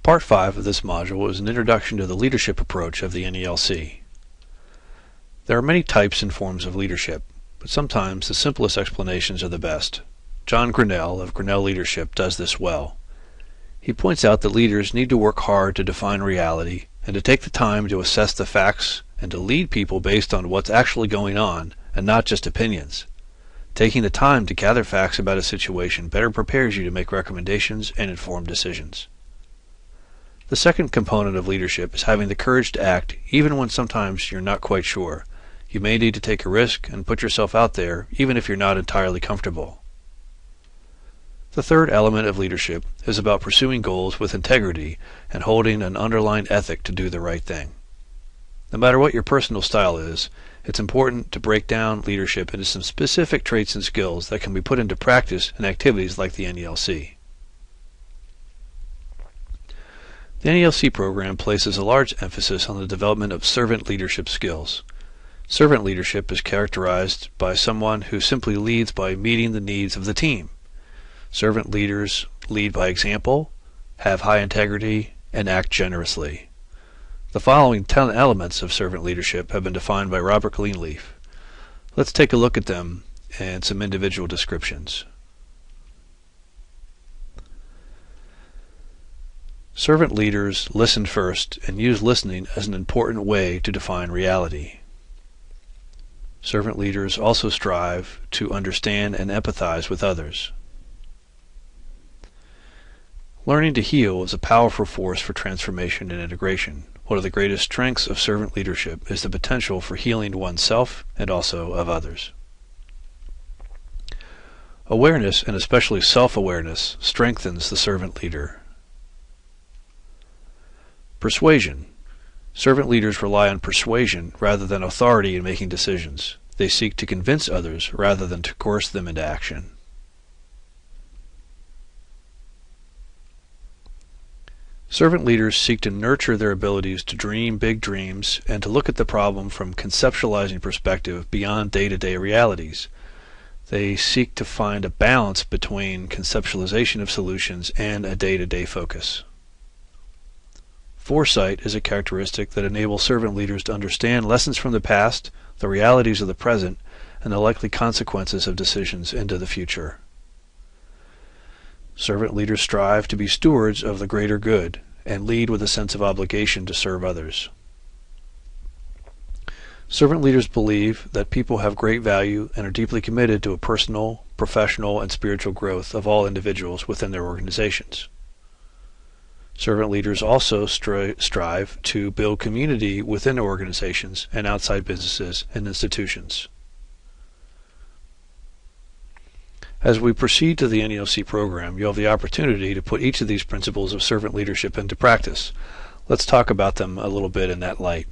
Part 5 of this module is an introduction to the leadership approach of the NELC. There are many types and forms of leadership, but sometimes the simplest explanations are the best. John Grinnell of Grinnell Leadership does this well. He points out that leaders need to work hard to define reality and to take the time to assess the facts and to lead people based on what's actually going on and not just opinions. Taking the time to gather facts about a situation better prepares you to make recommendations and informed decisions. The second component of leadership is having the courage to act even when sometimes you're not quite sure. You may need to take a risk and put yourself out there even if you're not entirely comfortable. The third element of leadership is about pursuing goals with integrity and holding an underlying ethic to do the right thing. No matter what your personal style is, it's important to break down leadership into some specific traits and skills that can be put into practice in activities like the NELC. The NELC program places a large emphasis on the development of servant leadership skills. Servant leadership is characterized by someone who simply leads by meeting the needs of the team. Servant leaders lead by example, have high integrity, and act generously. The following 10 elements of servant leadership have been defined by Robert Greenleaf. Let's take a look at them and some individual descriptions. Servant leaders listen first and use listening as an important way to define reality. Servant leaders also strive to understand and empathize with others. Learning to heal is a powerful force for transformation and integration. One of the greatest strengths of servant leadership is the potential for healing oneself and also of others. Awareness, and especially self-awareness, strengthens the servant leader. Persuasion. Servant leaders rely on persuasion rather than authority in making decisions. They seek to convince others rather than to coerce them into action. Servant leaders seek to nurture their abilities to dream big dreams and to look at the problem from conceptualizing perspective beyond day-to-day realities. They seek to find a balance between conceptualization of solutions and a day-to-day focus. Foresight is a characteristic that enables servant leaders to understand lessons from the past, the realities of the present, and the likely consequences of decisions into the future. Servant leaders strive to be stewards of the greater good and lead with a sense of obligation to serve others. Servant leaders believe that people have great value and are deeply committed to a personal, professional, and spiritual growth of all individuals within their organizations. Servant leaders also strive to build community within organizations and outside businesses and institutions. As we proceed to the NELC program, you'll have the opportunity to put each of these principles of servant leadership into practice. Let's talk about them a little bit in that light.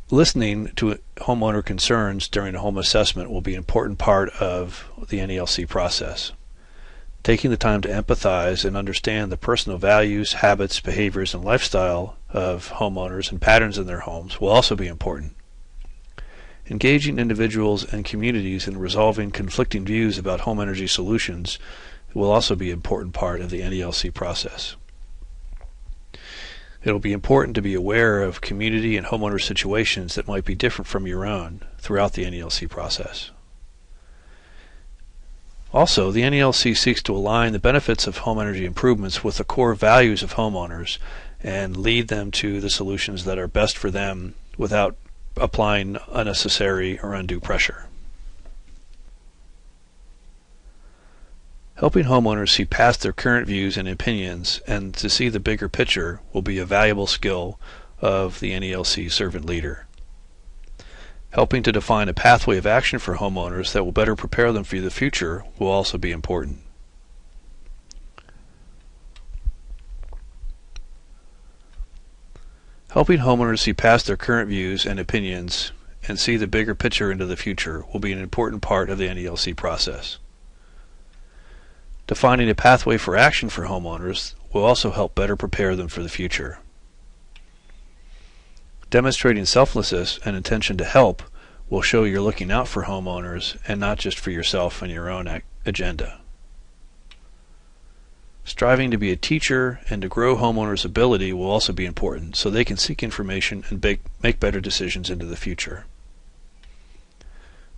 Listening to homeowner concerns during a home assessment will be an important part of the NELC process. Taking the time to empathize and understand the personal values, habits, behaviors, and lifestyle of homeowners and patterns in their homes will also be important. Engaging individuals and communities in resolving conflicting views about home energy solutions will also be an important part of the NELC process. It will be important to be aware of community and homeowner situations that might be different from your own throughout the NELC process. Also, the NELC seeks to align the benefits of home energy improvements with the core values of homeowners and lead them to the solutions that are best for them without applying unnecessary or undue pressure. Helping homeowners see past their current views and opinions and to see the bigger picture will be a valuable skill of the NELC servant leader. Helping to define a pathway of action for homeowners that will better prepare them for the future will also be important. Helping homeowners see past their current views and opinions and see the bigger picture into the future will be an important part of the NELC process. Defining a pathway for action for homeowners will also help better prepare them for the future. Demonstrating selflessness and intention to help will show you're looking out for homeowners and not just for yourself and your own agenda. Striving to be a teacher and to grow homeowners' ability will also be important, so they can seek information and make better decisions into the future.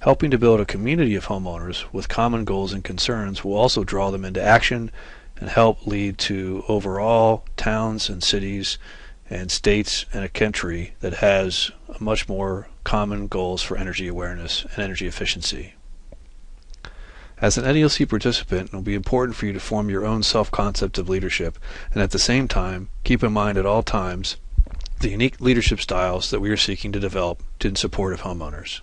Helping to build a community of homeowners with common goals and concerns will also draw them into action and help lead to overall towns and cities and states and a country that has much more common goals for energy awareness and energy efficiency. As an NELC participant, it will be important for you to form your own self-concept of leadership, and at the same time, keep in mind at all times the unique leadership styles that we are seeking to develop in support of homeowners.